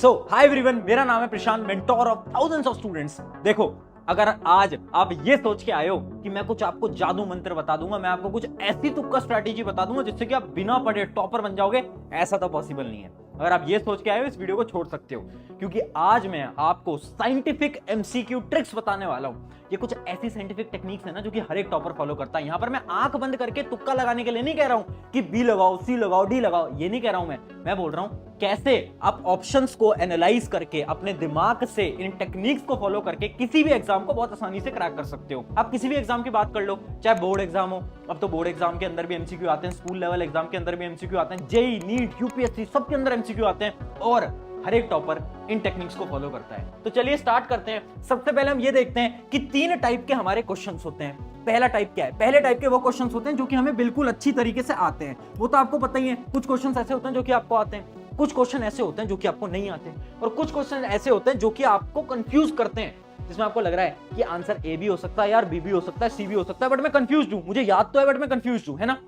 Hi everyone, मेरा नाम है Prashant, mentor of thousands of students. देखो, अगर आज आप ये सोच के आए हो कि मैं कुछ आपको जादू मंत्र बता दूंगा, मैं आपको कुछ ऐसी तुक्का स्ट्रैटेजी बता दूंगा जिससे कि आप बिना पढ़े टॉपर बन जाओगे, ऐसा तो पॉसिबल नहीं है। अगर आप ये सोच के आए हो, इस वीडियो को छोड़ सकते हो, क्योंकि आज मैं आपको साइंटिफिक एमसीक्यू ट्रिक्स बताने वाला हूं। ये कुछ ऐसी साइंटिफिक टेक्निक्स है ना जो कि हर एक टॉपर फॉलो करता है। यहां पर मैं आंख बंद करके तुक्का लगाने के लिए नहीं कह रहा हूं कि बी लगाओ, सी लगाओ, डी लगाओ, ये नहीं कह रहा हूं मैं बोल रहा हूं कैसे आप ऑप्शंस को एनालाइज करके अपने दिमाग से इन टेक्निक्स को फॉलो करके किसी भी एग्जाम को बहुत आसानी से क्रैक कर सकते हो। आप किसी भी एग्जाम की बात कर लो, चाहे बोर्ड एग्जाम हो, अब तो बोर्ड एग्जाम के अंदर भी एमसीक्यू आते हैं, स्कूल लेवल एग्जाम के अंदर भी एमसीक्यू आते हैं, जेई, नीट, यूपीएससी सबके अंदर एमसीक्यू आते हैं और हर एक टॉपर इन टेक्निक्स को फॉलो करता है। तो चलिए स्टार्ट करते हैं। सबसे पहले हम ये देखते हैं कि तीन टाइप के हमारे क्वेश्चंस होते हैं। पहला टाइप क्या है? पहले टाइप के वो क्वेश्चंस होते हैं जो कि हमें बिल्कुल अच्छी तरीके से आते हैं, वो तो आपको पता ही है। कुछ क्वेश्चंस ऐसे होते हैं जो कि आपको आते हैं, कुछ क्वेश्चन ऐसे होते हैं जो कि आपको नहीं आते, और कुछ क्वेश्चन ऐसे होते हैं जो कि आपको कंफ्यूज करते हैं, जिसमें आपको लग रहा है कि आंसर ए भी हो सकता है, यार बी भी हो सकता है, सी भी हो सकता है, बट मैं कंफ्यूज हूं, मुझे याद तो है बट मैं कंफ्यूज हूं, है ना।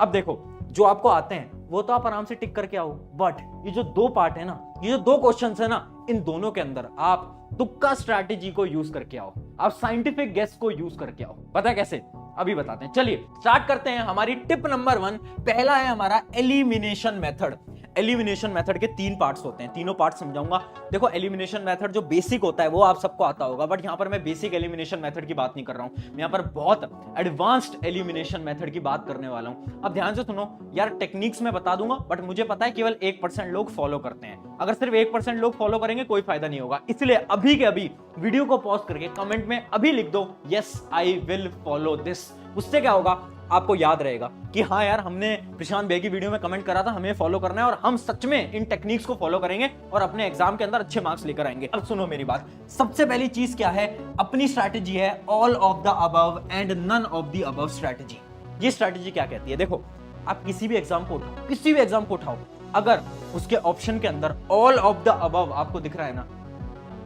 अब देखो, जो आपको आते हैं वो तो आप आराम से टिक करके आओ, बट ये जो दो पार्ट है ना, ये जो दो क्वेश्चंस है ना, इन दोनों के अंदर आप तुक्का स्ट्रैटेजी को यूज करके आओ, आप साइंटिफिक गेस को यूज करके आओ। पता है कैसे? अभी बताते हैं। चलिए स्टार्ट करते हैं। हमारी टिप नंबर 1, पहला है हमारा एलिमिनेशन मेथड। एलिमिनेशन मेथड के 3 पार्ट्स होते हैं, तीनों पार्ट समझाऊंगा। देखो, एलिमिनेशन मेथड जो बेसिक होता है वो आप सबको आता होगा, बट यहां पर मैं बेसिक एलिमिनेशन मेथड की बात नहीं कर रहा हूं, मैं यहां पर बहुत एडवांस्ड एलिमिनेशन मेथड की बात करने वाला हूं। अब ध्यान से सुनो यार, टेक्निक्स में बता दूंगा, बट मुझे पता है केवल 1% लोग फॉलो करते हैं। अगर सिर्फ 1% लोग फॉलो करेंगे कोई फायदा नहीं होगा, इसलिए अभी के अभी वीडियो को पॉज करके कमेंट में अभी लिख दो yes I will follow this. उससे क्या होगा, आपको याद रहेगा कि हाँ यार, हमने प्रशांत भाई की वीडियो में कमेंट करा था, हमें फॉलो करना है और हम सच में इन टेक्निक्स को फॉलो करेंगे और अपने एग्जाम के अंदर अच्छे मार्क्स लेकर आएंगे। अब सुनो मेरी बात, सबसे पहली चीज क्या है, अपनी स्ट्रैटेजी है all of the above and none of the above strategy. ये स्ट्रैटेजी क्या कहती है? देखो, आप किसी भी एग्जाम को उठाओ, किसी भी एग्जाम को उठाओ, अगर उसके ऑप्शन के अंदर ऑल ऑफ द अबव आपको दिख रहा है ना,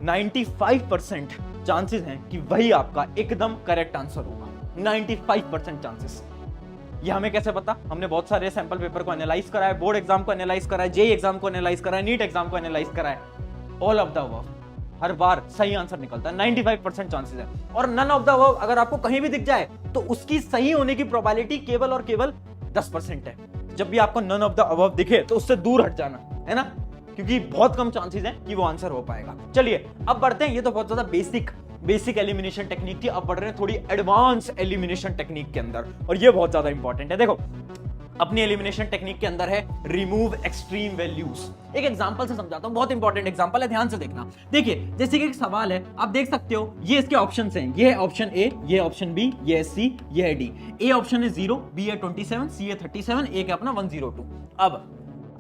95% चांसेस हैं कि वही आपका एकदम करेक्ट आंसर होगा। 95% चांसेस। ये हमें कैसे पता? हमने बहुत सारे सैंपल पेपर को एनालाइज करा है, बोर्ड एग्जाम को एनालाइज करा है, जेई एग्जाम को एनालाइज करा है, नीट एग्जाम को एनालाइज करा है। ऑल ऑफ द अबव हर बार सही आंसर निकलता है, 95% चांसेस है। और नन ऑफ द अबव अगर आपको कहीं भी दिख जाए तो उसकी सही होने की प्रोबेबिलिटी केवल और केवल 10% है। जब भी आपको नन ऑफ द अबव दिखे तो उससे दूर हट जाना, है ना, क्योंकि बहुत कम चांसेस हैं कि वो आंसर हो पाएगा। चलिए अब बढ़ते हैं। ये तो बहुत ज्यादा बेसिक एलिमिनेशन टेक्निक थी, अब बढ़ रहे हैं थोड़ी एडवांस एलिमिनेशन टेक्निक के अंदर, और ये बहुत ज्यादा इंपॉर्टेंट है। देखो, अपनी एलिमिनेशन टेक्निक के अंदर है रिमूव एक्सट्रीम वैल्यूज। एक एग्जांपल से समझाता हूं, बहुत इंपॉर्टेंट एग्जांपल है, ध्यान से देखना। देखिए, जैसे कि एक सवाल है, आप देख सकते हो ये इसके ऑप्शंस हैं, ये है ऑप्शन ए, ये ऑप्शन बी, ये है सी, ये है डी। ए ऑप्शन है 0, बी है 27, सी है 37, ए है अपना 102। अब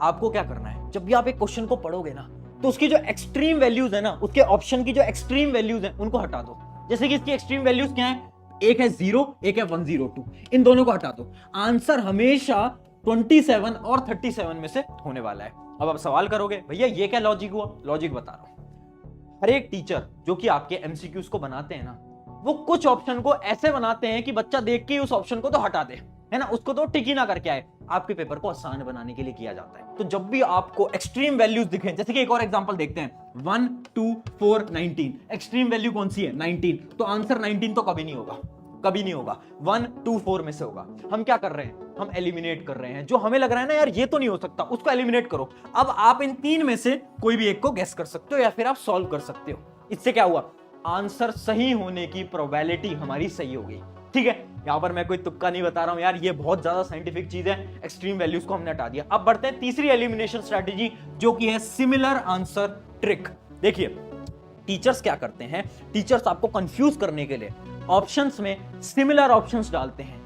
आपको क्या करना है, जब भी आप एक क्वेश्चन को पढ़ोगे ना, तो उसकी जो एक्सट्रीम वैल्यूज है ना, उसके ऑप्शन की जो एक्सट्रीम वैल्यूज हैं उनको हटा दो। जैसे कि इसकी एक्सट्रीम वैल्यूज क्या है, एक है 0, एक है 102, इन दोनों को हटा दो। आंसर हमेशा 27 और 37 में से होने वाला है। अब आप सवाल करोगे भैया ये क्या लॉजिक हुआ? लॉजिक बता रहा हूं। हर एक टीचर जो कि आपके एमसीक्यूज को बनाते हैं ना, वो कुछ ऑप्शन को ऐसे बनाते हैं कि बच्चा देख के उस ऑप्शन को तो हटा दे, है ना, उसको तो टिक ही ना करके आए। आपके पेपर को आसान बनाने के लिए किया जाता है। तो जब भी आपको एक्सट्रीम वैल्यूज दिखे, जैसे कि एक और एग्जांपल देखते हैं, 1 2 4 19, एक्सट्रीम वैल्यू कौन सी है? 19, तो आंसर 19 तो कभी नहीं होगा, कभी नहीं होगा, 1 2 4 में से होगा। हम क्या कर रहे हैं? हम एलिमिनेट कर रहे हैं। जो हमें लग रहा है ना यार ये तो नहीं हो सकता, उसको एलिमिनेट करो। अब आप इन 3 में से कोई भी एक को गेस कर सकते हो या फिर आप सॉल्व कर सकते हो। इससे क्या हुआ, आंसर सही होने की प्रोबेबिलिटी हमारी सही हो गई। ठीक है, यहां पर मैं कोई तुक्का नहीं बता रहा हूं यार, ये बहुत ज्यादा साइंटिफिक चीज है। एक्सट्रीम वैल्यूज को हमने हटा दिया। अब बढ़ते हैं तीसरी एलिमिनेशन स्ट्रेटजी, जो कि है सिमिलर आंसर ट्रिक। देखिए, टीचर्स क्या करते हैं, टीचर्स आपको कंफ्यूज करने के लिए ऑप्शंस में सिमिलर ऑप्शंस डालते हैं,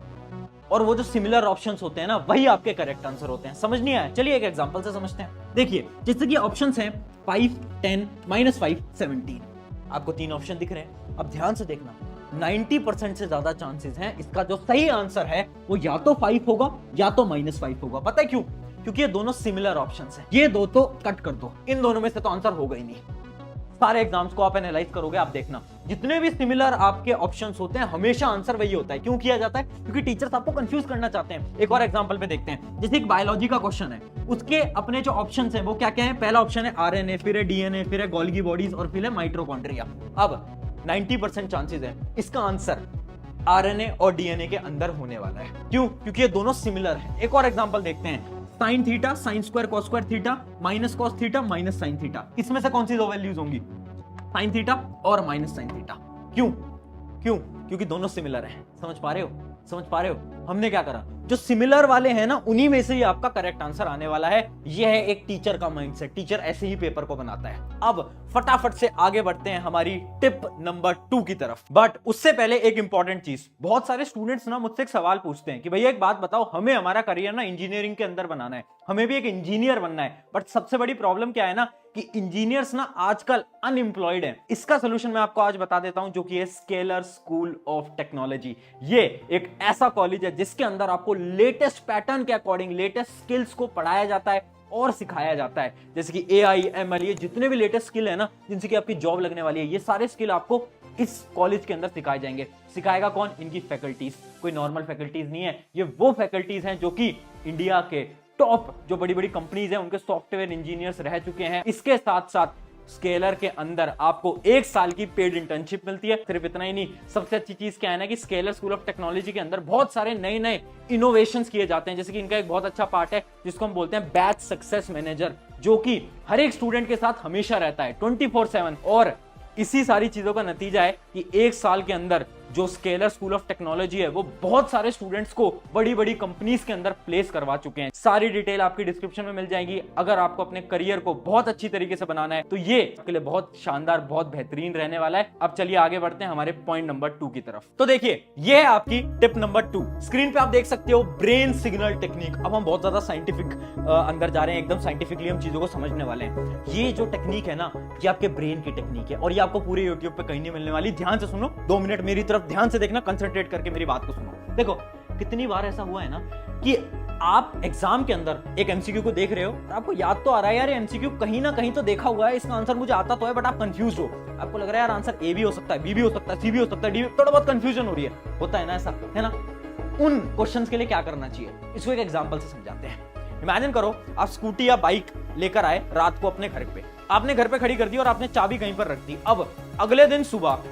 और वो जो सिमिलर ऑप्शंस होते हैं ना, वही आपके करेक्ट आंसर होते हैं। समझ नहीं आया? चलिए एक एग्जांपल से समझते हैं। देखिए, जैसे कि ऑप्शंस हैं 5 10 -5 17, आपको 3 ऑप्शन दिख रहे हैं। अब ध्यान से देखना, 90% से ज्यादा चांसेस हैं इसका जो सही आंसर है वो या तो 5 होगा या तो -5 होगा। पता है क्यों? क्योंकि ये दोनों सिमिलर ऑप्शंस हैं। ये दो तो कट कर दो, इन दोनों में से तो आंसर होगा ही नहीं। सारे एग्जाम्स को आप एनालाइज करोगे, आप देखना जितने भी सिमिलर आपके ऑप्शंस होते हैं हमेशा आंसर वही होता है। क्यों किया जाता है? क्योंकि टीचर्स आपको कंफ्यूज करना चाहते हैं। एक और एग्जांपल पे देखते हैं, जैसे एक बायोलॉजी का क्वेश्चन है, उसके अपने जो ऑप्शंस हैं वो क्या क्या है? पहला ऑप्शन है आरएनए, फिर है डीएनए, फिर है गोल्गी बॉडीज और फिर है माइटोकॉन्ड्रिया। अब 90% चांसेस है इसका आंसर आरएनए और डीएनए के अंदर होने वाला है। क्यों? क्योंकि ये दोनों सिमिलर हैं। एक और एग्जांपल देखते हैं, sine theta sine square cos square theta minus cos theta minus sine theta, इसमें से कौन सी दो वैल्यूज होंगी? साइन थीटा और माइनस साइन थीटा। क्यों? क्योंकि दोनों सिमिलर हैं। समझ पा रहे हो? हमने क्या करा, जो सिमिलर वाले हैं ना उन्हीं में से ही आपका करेक्ट आंसर आने वाला है। यह है एक टीचर का माइंडसेट, टीचर ऐसे ही पेपर को बनाता है। अब फटाफट से आगे बढ़ते हैं हमारी टिप नंबर 2 की तरफ। बट उससे पहले एक इंपॉर्टेंट चीज, बहुत सारे स्टूडेंट्स ना मुझसे एक सवाल पूछते हैं कि भैया एक बात बताओ, हमें हमारा करियर ना इंजीनियरिंग के अंदर बनाना है, हमें भी एक इंजीनियर बनना है, बट सबसे बड़ी प्रॉब्लम क्या है ना कि इंजीनियर्स ना आजकल अनएम्प्लॉयड हैं। इसका सोल्यूशन मैं आपको आज बता देता हूं, जो कि है स्केलर स्कूल ऑफ टेक्नोलॉजी। ये एक ऐसा कॉलेज है जिसके अंदर आपको लेटेस्ट पैटर्न के अकॉर्डिंग लेटेस्ट स्किल्स को पढ़ाया जाता है और सिखाया जाता है। जैसे कि AI, ML, ये जितने भी लेटेस्ट स्किल है ना जिनसे कि आपकी जॉब लगने वाली है, ये सारे स्किल आपको इस कॉलेज के अंदर सिखाए जाएंगे। सिखाएगा कौन? इनकी फैकल्टीज। कोई नॉर्मल फैकल्टीज नहीं है, ये वो फैकल्टीज हैं जो कि इंडिया के टॉप जो बड़ी बड़ी कंपनीज हैं उनके सॉफ्टवेयर इंजीनियर्स रह चुके हैं। इसके साथ साथ स्केलर के अंदर आपको 1 साल की पेड इंटर्नशिप मिलती है। सिर्फ इतना ही नहीं, सबसे अच्छी चीज क्या है ना कि स्केलर स्कूल ऑफ टेक्नोलॉजी के अंदर बहुत सारे नए नए इनोवेशंस किए जाते हैं। जैसे कि इनका एक बहुत अच्छा पार्ट है जिसको हम बोलते हैं बैच सक्सेस मैनेजर, जो कि हर एक स्टूडेंट के साथ हमेशा रहता है 24/7। और इसी सारी चीजों का नतीजा है कि 1 साल के अंदर जो स्केलर स्कूल ऑफ टेक्नोलॉजी है वो बहुत सारे स्टूडेंट्स को बड़ी बड़ी कंपनीज के अंदर प्लेस करवा चुके हैं। सारी डिटेल आपकी डिस्क्रिप्शन में मिल जाएगी। अगर आपको अपने करियर को बहुत अच्छी तरीके से बनाना है तो ये आपके लिए बहुत शानदार, बहुत बेहतरीन रहने वाला है। अब चलिए आगे बढ़ते हैं हमारे पॉइंट नंबर 2 की तरफ। तो देखिए, ये है आपकी टिप नंबर 2। स्क्रीन पे आप देख सकते हो ब्रेन सिग्नल टेक्निक। अब हम बहुत ज्यादा साइंटिफिक अंदर जा रहे हैं, एकदम साइंटिफिकली हम चीजों को समझने वाले हैं। ये जो टेक्निक है ना, ये आपके ब्रेन की टेक्निक है और ये आपको पूरे यूट्यूब पे कहीं नहीं मिलने वाली। ध्यान से सुनो, 2 मिनट मेरी तरफ ध्यान से देखना, कंसंट्रेट करके मेरी बात को सुनो। देखो, कितनी बार ऐसा हुआ है ना कि आप एग्जाम के अंदर एक एमसीक्यू को देख रहे हो और आपको याद तो आ रहा है यार एमसीक्यू कहीं ना कहीं तो देखा हुआ है, इसका आंसर मुझे आता तो है, बट आप कंफ्यूज हो। आपको लग रहा है यार आंसर ए भी हो सकता है, बी भी हो सकता है, सी भी हो सकता है, डी भी। थोड़ा बहुत कंफ्यूजन हो रही है, होता है ना ऐसा, है ना? उन क्वेश्चंस के लिए क्या करना चाहिए, इसको एक एग्जांपल से समझाते हैं। इमेजिन करो आप स्कूटी या बाइक लेकर आए रात को अपने घर पे, आपने घर पे खड़ी कर दी और आपने चाबी कहीं पर रख दी। अब अगले दिन सुबह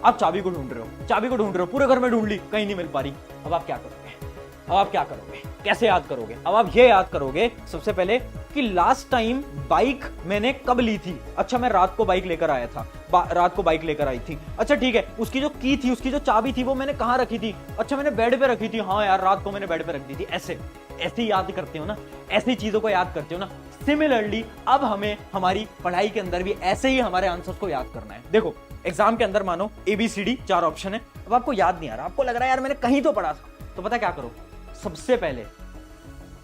आप चाबी को ढूंढ रहे हो, पूरे घर में ढूंढ ली, कहीं नहीं मिल पा रही। अब आप क्या करोगे? कैसे याद करोगे? अब आप ये याद करोगे सबसे पहले कि लास्ट टाइम बाइक मैंने कब ली थी। अच्छा, मैं रात को बाइक लेकर आया था, रात को बाइक लेकर आई थी। अच्छा ठीक है, उसकी जो की थी, उसकी जो चाबी थी वो मैंने कहाँ रखी थी? अच्छा, मैंने बेड पे रखी थी। हाँ यार, रात को मैंने बेड पे रख दी थी। ऐसे याद करते हो ना, ऐसी चीजों को याद करते हो ना। सिमिलरली अब हमें हमारी पढ़ाई के अंदर भी ऐसे ही हमारे आंसर्स को याद करना है। देखो, एग्जाम के अंदर मानो ABCD 4 ऑप्शन है, अब आपको याद नहीं आ रहा, आपको लग रहा है यार मैंने कहीं तो पढ़ा था, तो पता क्या करो, सबसे पहले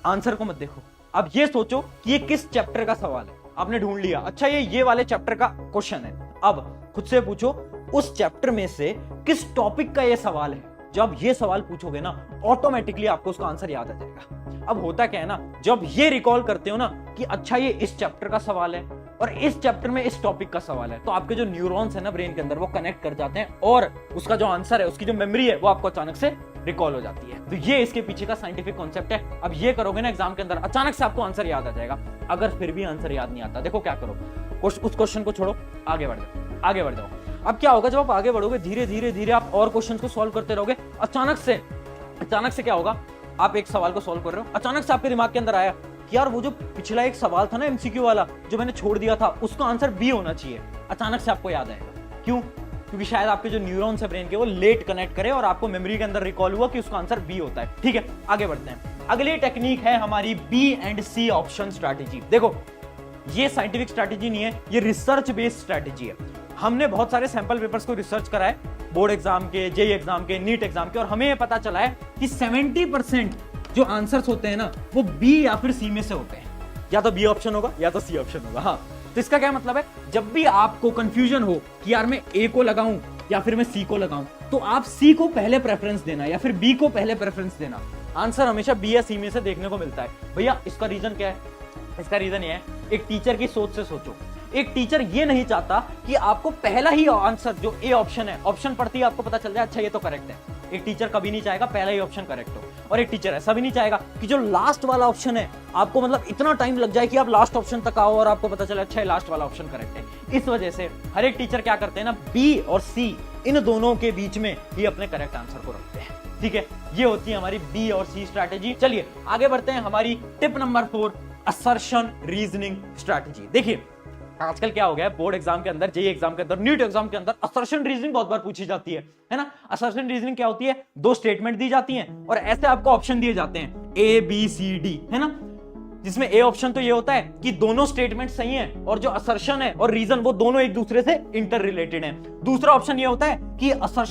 आंसर को मत देखो, अब ये सोचो कि ये किस चैप्टर का सवाल है। आपने ढूंढ लिया, अच्छा ये वाले चैप्टर का क्वेश्चन है। अब खुद से पूछो उस चैप्टर में से किस टॉपिक का ये सवाल है। जब ये सवाल पूछोगे ना, ऑटोमेटिकली आपको उसका आंसर याद आ जाएगा। अब होता क्या है ना, जब ये रिकॉल करते हो ना कि अच्छा ये इस चैप्टर का सवाल है और इस चैप्टर में इस टॉपिक का सवाल है, तो आपके जो न्यूरॉन्स है ना ब्रेन के अंदर, वो कनेक्ट कर जाते हैं और उसका जो आंसर है, उसकी जो मेमोरी है, वो आपको अचानक से रिकॉल हो जाती है। तो ये इसके पीछे का साइंटिफिक कॉन्सेप्ट है। अब ये करोगे ना एग्जाम के अंदर, अचानक से आपको आंसर याद आ जाएगा। अगर फिर भी आंसर याद नहीं आता, देखो क्या करो, उस क्वेश्चन को छोड़ो, आगे बढ़ जाओ। अब क्या होगा, जब आप आगे बढ़ोगे धीरे धीरे आप और क्वेश्चन को सॉल्व करते रहोगे। अचानक से क्या होगा, आप एक सवाल को सॉल्व कर रहे हो, अचानक से आपके दिमाग के अंदर आया कि यार वो जो पिछला एक सवाल था ना MCQ वाला जो मैंने छोड़ दिया था, उसका आंसर B होना चाहिए। अचानक से आपको याद आएगा। क्यों? क्योंकि शायद आपके जो न्यूरॉन्स है ब्रेन के, वो लेट कनेक्ट करे और आपको मेमोरी के अंदर रिकॉल हुआ कि उसका आंसर B होता है। ठीक है, आगे बढ़ते हैं। अगली टेक्निक है हमारी B and C option strategy. देखो, ये साइंटिफिक स्ट्रैटेजी नहीं है, ये रिसर्च बेस्ड स्ट्रैटेजी है। हमने बहुत सारे सैंपल पेपर्स को रिसर्च करा है, बोर्ड एग्जाम के, JEE एग्जाम के, नीट एग्जाम के, और हमें ये पता चला है कि 70% जो आंसर्स होते हैं ना, वो B या फिर C में से होते हैं। या तो B ऑप्शन होगा या तो C ऑप्शन होगा। हाँ, तो इसका क्या मतलब है, जब भी आपको कंफ्यूजन हो कि यार मैं A को लगाऊं या फिर मैं C को लगाऊं, तो आप C को पहले प्रेफरेंस देना या फिर B को पहले प्रेफरेंस देना। आंसर हमेशा B या C में से देखने को मिलता है। भैया इसका रीजन क्या है? इसका रीजन ये है, एक टीचर की सोच से सोचो। एक टीचर ये नहीं चाहता कि आपको पहला ही आंसर जो ए ऑप्शन है, ऑप्शन पढ़ती है आपको पता चल जाए अच्छा ये तो करेक्ट है। एक टीचर कभी नहीं चाहेगा पहला ही ऑप्शन करेक्ट हो, और एक टीचर ऐसा भी नहीं चाहेगा कि जो लास्ट वाला ऑप्शन है आपको मतलब इतना टाइम लग जाए कि आप लास्ट ऑप्शन तक आओ और आपको पता चले अच्छा ये लास्ट वाला ऑप्शन करेक्ट है। इस वजह से हर एक टीचर क्या करते हैं ना, बी और सी इन दोनों के बीच में ही अपने करेक्ट आंसर को रखते हैं। ठीक है, ये होती है हमारी बी और सी स्ट्रैटेजी। चलिए आगे बढ़ते हैं हमारी tip number 4, assertion reasoning strategy. देखिए आजकल क्या हो गया है, बोर्ड एग्जाम के अंदर, जेईई एग्जाम के अंदर, नीट एग्जाम के अंदर असर्शन रीजनिंग बहुत बार पूछी जाती है ना। असर्शन रीजनिंग क्या होती है, दो स्टेटमेंट दी जाती हैं और ऐसे आपको ऑप्शन दिए जाते हैं ए बी सी डी, है ना। जिसमें ए ऑप्शन तो ये होता है कि दोनों स्टेटमेंट सही हैं और जो असर्शन है और रीजन वो दोनों एक दूसरे से इंटर रिलेटेड हैं। दूसरा ऑप्शन ये होता है कि असर्शन